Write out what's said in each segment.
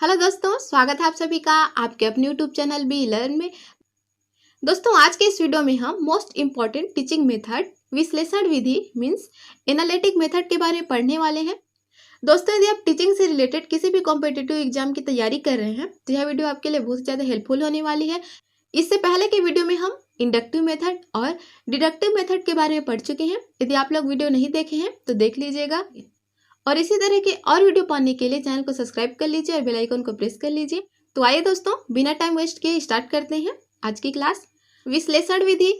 Hello दोस्तों, स्वागत है आप सभी का आपके अपने यूट्यूब चैनल बी लर्न में। दोस्तों, आज के इस वीडियो में हम मोस्ट इम्पॉर्टेंट टीचिंग मेथड विश्लेषण विधि मीन्स एनालिटिक मेथड के बारे में पढ़ने वाले हैं। दोस्तों, यदि आप टीचिंग से रिलेटेड किसी भी कॉम्पिटिटिव एग्जाम की तैयारी कर रहे हैं तो यह वीडियो आपके लिए बहुत ज़्यादा हेल्पफुल होने वाली है। इससे पहले के वीडियो में हम इंडक्टिव मेथड और डिडक्टिव मेथड के बारे में पढ़ चुके हैं। यदि आप लोग वीडियो नहीं देखे हैं तो देख लीजिएगा, और इसी तरह के और वीडियो पाने के लिए चैनल को सब्सक्राइब कर लीजिए और बेल आइकन को प्रेस कर लीजिए। तो आइए दोस्तों, बिना टाइम वेस्ट किए स्टार्ट करते हैं आज की क्लास। विश्लेषण विधि।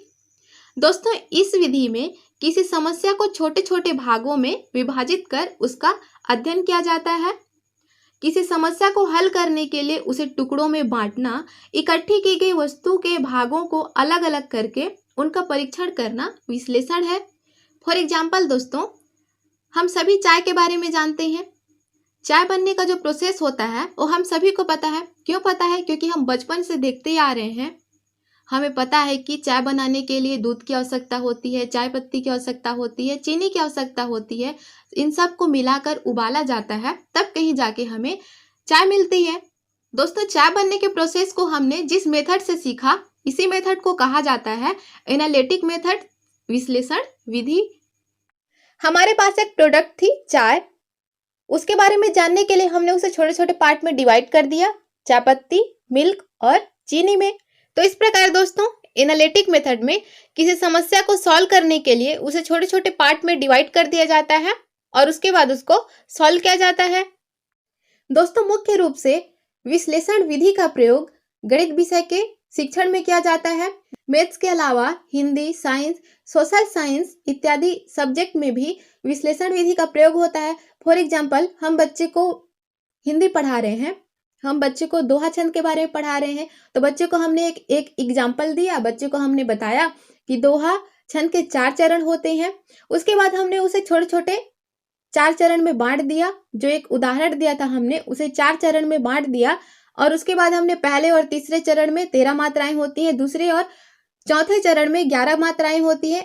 दोस्तों, इस विधि में किसी समस्या को छोटे छोटे भागों में विभाजित कर उसका अध्ययन किया जाता है। किसी समस्या को हल करने के लिए उसे टुकड़ों में बांटना, इकट्ठी की गई वस्तु के भागों को अलग अलग करके उनका परीक्षण करना विश्लेषण है। फॉर एग्जाम्पल दोस्तों, हम सभी चाय के बारे में जानते हैं। चाय बनने का जो प्रोसेस होता है वो हम सभी को पता है। क्यों पता है? क्योंकि हम बचपन से देखते आ रहे हैं। हमें पता है कि चाय बनाने के लिए दूध की आवश्यकता होती है, चाय पत्ती की आवश्यकता होती है, चीनी की आवश्यकता होती है। इन सब को मिलाकर उबाला जाता है, तब कहीं जाके हमें चाय मिलती है। दोस्तों, चाय बनने के प्रोसेस को हमने जिस मेथड से सीखा, इसी मेथड को कहा जाता है एनालिटिक मेथड, विश्लेषण विधि। हमारे पास एक प्रोडक्ट थी चाय। उसके बारे में जानने के लिए हमने उसे छोटे छोटे पार्ट में डिवाइड कर दिया, चाय पत्ती, मिल्क और चीनी में। तो इस प्रकार दोस्तों, एनालिटिक मेथड में किसी समस्या को सॉल्व करने के लिए उसे छोटे छोटे पार्ट में डिवाइड कर दिया जाता है और उसके बाद उसको सॉल्व किया जाता है। दोस्तों, मुख्य रूप से विश्लेषण विधि का प्रयोग गणित विषय के शिक्षण में किया जाता है। मैथ्स के अलावा हिंदी, साइंस, सोशल साइंस इत्यादि सब्जेक्ट में भी विश्लेषण विधि का प्रयोग होता है। फॉर एग्जाम्पल, हम बच्चे को हिंदी पढ़ा रहे हैं, हम बच्चे को दोहा छंद के बारे में पढ़ा रहे हैं, तो बच्चे को हमने एक एग्जाम्पल दिया। बच्चे को हमने बताया कि दोहा छंद के 4 चरण होते हैं। उसके बाद हमने उसे छोटे छोटे 4 चरण में बांट दिया। जो एक उदाहरण दिया था हमने उसे 4 चरण में बांट दिया, और उसके बाद हमने पहले और तीसरे चरण में 13 मात्राएं होती हैं, दूसरे और चौथे चरण में 11 मात्राएं होती है।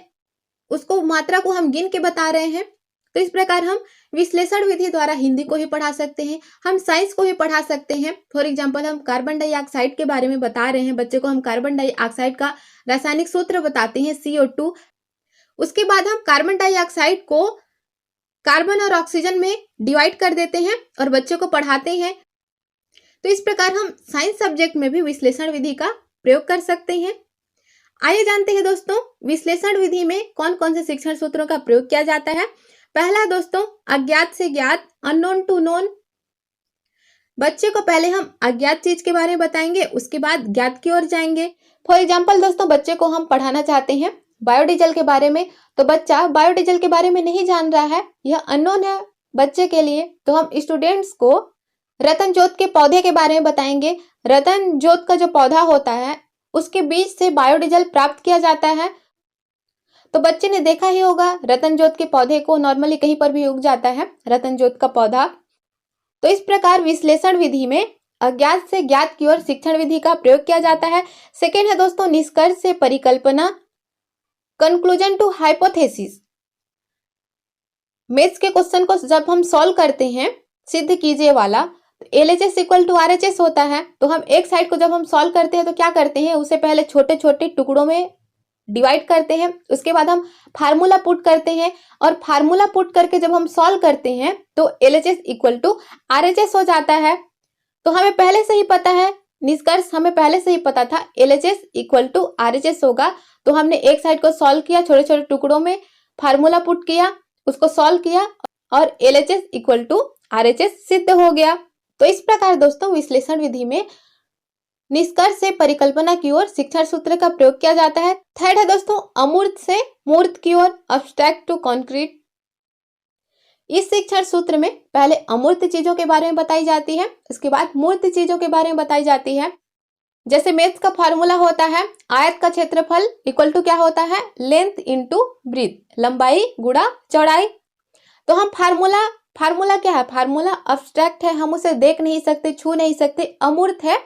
उसको मात्रा को हम गिन के बता रहे हैं। तो इस प्रकार हम विश्लेषण विधि द्वारा हिंदी को ही पढ़ा सकते हैं, हम साइंस को ही पढ़ा सकते हैं। फॉर एग्जांपल, हम कार्बन डाइऑक्साइड के बारे में बता रहे हैं, बच्चे को हम कार्बन डाइऑक्साइड का रासायनिक सूत्र बताते हैं CO2। उसके बाद हम कार्बन डाइऑक्साइड को कार्बन और ऑक्सीजन में डिवाइड कर देते हैं और बच्चों को पढ़ाते हैं। तो इस प्रकार हम साइंस सब्जेक्ट में भी विश्लेषण विधि का प्रयोग कर सकते हैं। आइए जानते हैं दोस्तों, विश्लेषण विधि में कौन कौन से शिक्षण सूत्रों का प्रयोग किया जाता है। पहला दोस्तों, अज्ञात से ज्ञात, अननोन टू नोन। बच्चे को पहले हम अज्ञात चीज के बारे में बताएंगे, उसके बाद ज्ञात की ओर जाएंगे। फॉर एग्जाम्पल दोस्तों, बच्चे को हम पढ़ाना चाहते हैं बायोडीजल के बारे में, तो बच्चा बायोडीजल के बारे में नहीं जान रहा है, यह अननोन है बच्चे के लिए। तो हम स्टूडेंट्स को रतन जोत के पौधे के बारे में बताएंगे। रतन जोत का जो पौधा होता है उसके बीज से बायोडीजल प्राप्त किया जाता है। तो बच्चे ने देखा ही होगा, रतन जोत के पौधे को नॉर्मली कहीं पर भी उग जाता है रतन जोत का पौधा। तो इस प्रकार विश्लेषण विधि में अज्ञात से ज्ञात की ओर शिक्षण विधि का प्रयोग किया जाता है। सेकेंड है दोस्तों, निष्कर्ष से परिकल्पना, कंक्लूजन टू हाइपोथेसिस। मैथ्स के क्वेश्चन को जब हम सॉल्व करते हैं, सिद्ध कीजिए वाला, LHS इक्वल टू RHS होता है। तो हम एक साइड को जब हम सॉल्व करते हैं तो क्या करते हैं, उसे पहले छोटे छोटे टुकड़ों में डिवाइड करते हैं। उसके बाद हम फार्मूला पुट करते हैं, और फार्मूला पुट करके जब हम सॉल्व करते हैं तो LHS इक्वल टू RHS हो जाता है। तो हमें पहले से ही पता है, निष्कर्ष हमें पहले से ही पता था LHS इक्वल टू RHS होगा। तो हमने एक साइड को सॉल्व किया, छोटे छोटे टुकड़ों में फार्मूला पुट किया, उसको सॉल्व किया, और LHS इक्वल टू RHS सिद्ध हो गया। तो इस प्रकार दोस्तों, विश्लेषण विधि में निष्कर्ष से परिकल्पना की ओर शिक्षण सूत्र का प्रयोग किया जाता है। थर्ड है दोस्तों, अमूर्त से मूर्त की ओर, अब्स्ट्रैक्ट टू कॉन्क्रीट। इस शिक्षण सूत्र में पहले अमूर्त चीजों के बारे में बताई जाती है, उसके बाद मूर्त चीजों के बारे में बताई जाती है। जैसे मैथ्स का फॉर्मूला होता है, आयत का क्षेत्रफल इक्वल टू क्या होता है, लेंथ इंटू ब्रीथ, लंबाई गुणा चौड़ाई। तो हम फार्मूला क्या है, फार्मूला अब्स्ट्रैक्ट है, हम उसे देख नहीं सकते, छू नहीं सकते, अमूर्त है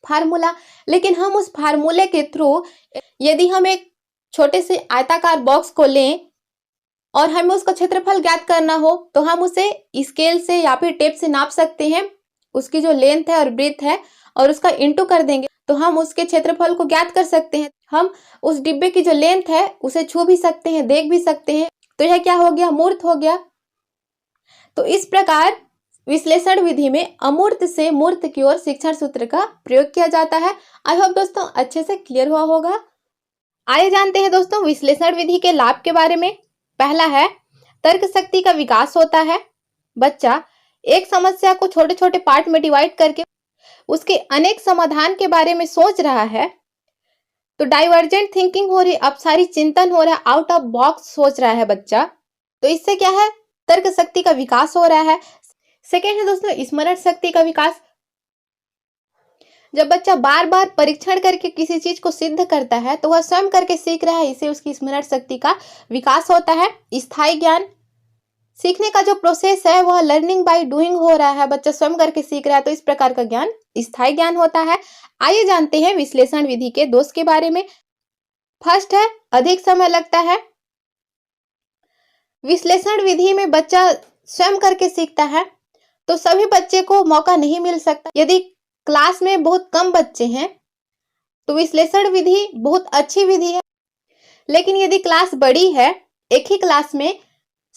फार्मूला। लेकिन हम उस फार्मूले के थ्रू, यदि हम एक छोटे से आयताकार बॉक्स को लें और हमें उसका क्षेत्रफल ज्ञात करना हो, तो हम उसे स्केल से या फिर टेप से नाप सकते हैं। उसकी जो लेंथ है और ब्रेथ है और उसका इंटू कर देंगे तो हम उसके क्षेत्रफल को ज्ञात कर सकते हैं। हम उस डिब्बे की जो लेंथ है उसे छू भी सकते हैं, देख भी सकते हैं। तो यह क्या हो गया? मूर्त हो गया। तो इस प्रकार विश्लेषण विधि में अमूर्त से मूर्त की ओर शिक्षण सूत्र का प्रयोग किया जाता है। आई होप दोस्तों अच्छे से क्लियर हुआ होगा। आइए जानते हैं दोस्तों विश्लेषण विधि के लाभ के बारे में। पहला है तर्क शक्ति का विकास होता है। बच्चा एक समस्या को छोटे छोटे पार्ट में डिवाइड करके उसके अनेक समाधान के बारे में सोच रहा है, तो डाइवर्जेंट थिंकिंग हो रही, अपसारी चिंतन हो रहा है, आउट ऑफ बॉक्स सोच रहा है बच्चा। तो इससे क्या है? तर्क शक्ति का विकास हो रहा है। सेकेंड है दोस्तों स्मरण शक्ति का विकास। जब बच्चा बार बार परीक्षण करके किसी चीज को सिद्ध करता है तो वह स्वयं करके सीख रहा है, इसे उसकी स्मरण शक्ति का विकास होता है। स्थायी ज्ञान, सीखने का जो प्रोसेस है वह लर्निंग बाय डूइंग हो रहा है, बच्चा स्वयं करके सीख रहा है, तो इस प्रकार का ज्ञान स्थायी ज्ञान होता है। आइए जानते हैं विश्लेषण विधि के दोष के बारे में। फर्स्ट है अधिक समय लगता है। विश्लेषण विधि में बच्चा स्वयं करके सीखता है तो सभी बच्चे को मौका नहीं मिल सकता। यदि क्लास में बहुत कम बच्चे हैं तो विश्लेषण विधि बहुत अच्छी विधि है, लेकिन यदि क्लास बड़ी है, एक ही क्लास में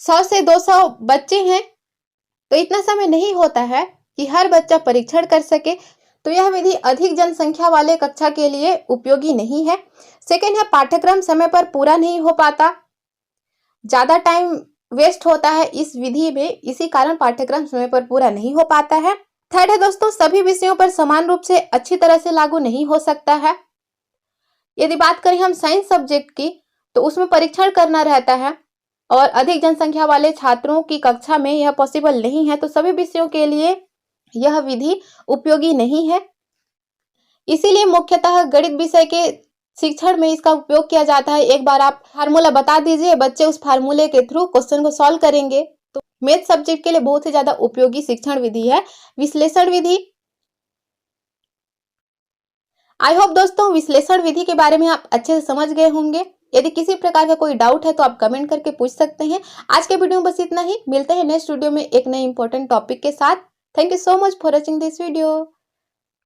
100 से 200 बच्चे हैं, तो इतना समय नहीं होता है कि हर बच्चा परीक्षण कर सके, तो यह विधि अधिक जनसंख्या वाले कक्षा के लिए उपयोगी नहीं है। सेकेंड है पाठ्यक्रम समय पर पूरा नहीं हो पाता, ज्यादा टाइम वेस्ट होता है इस विधि में, इसी कारण पाठ्यक्रम समय पर पूरा नहीं हो पाता है। थर्ड है दोस्तों सभी विषयों पर समान रूप से अच्छी तरह से लागू नहीं हो सकता है। यदि बात करें हम साइंस सब्जेक्ट की तो उसमें परीक्षण करना रहता है और अधिक जनसंख्या वाले छात्रों की कक्षा में यह पॉसिबल नहीं है, तो सभी विषयों के लिए यह विधि उपयोगी नहीं है। इसीलिए मुख्यतः गणित विषय के शिक्षण में इसका उपयोग किया जाता है। एक बार आप फार्मूला बता दीजिए, बच्चे उस फार्मूले के थ्रू क्वेश्चन को सॉल्व करेंगे। तो मैथ सब्जेक्ट के लिए बहुत ही ज्यादा उपयोगी शिक्षण विधि है विश्लेषण विधि। आई होप दोस्तों विश्लेषण विधि के बारे में आप अच्छे से समझ गए होंगे। यदि किसी प्रकार का कोई डाउट है तो आप कमेंट करके पूछ सकते हैं। आज के वीडियो में बस इतना ही, मिलते हैं नेक्स्ट वीडियो में एक नए इंपॉर्टेंट टॉपिक के साथ। Thank you so much for watching this video.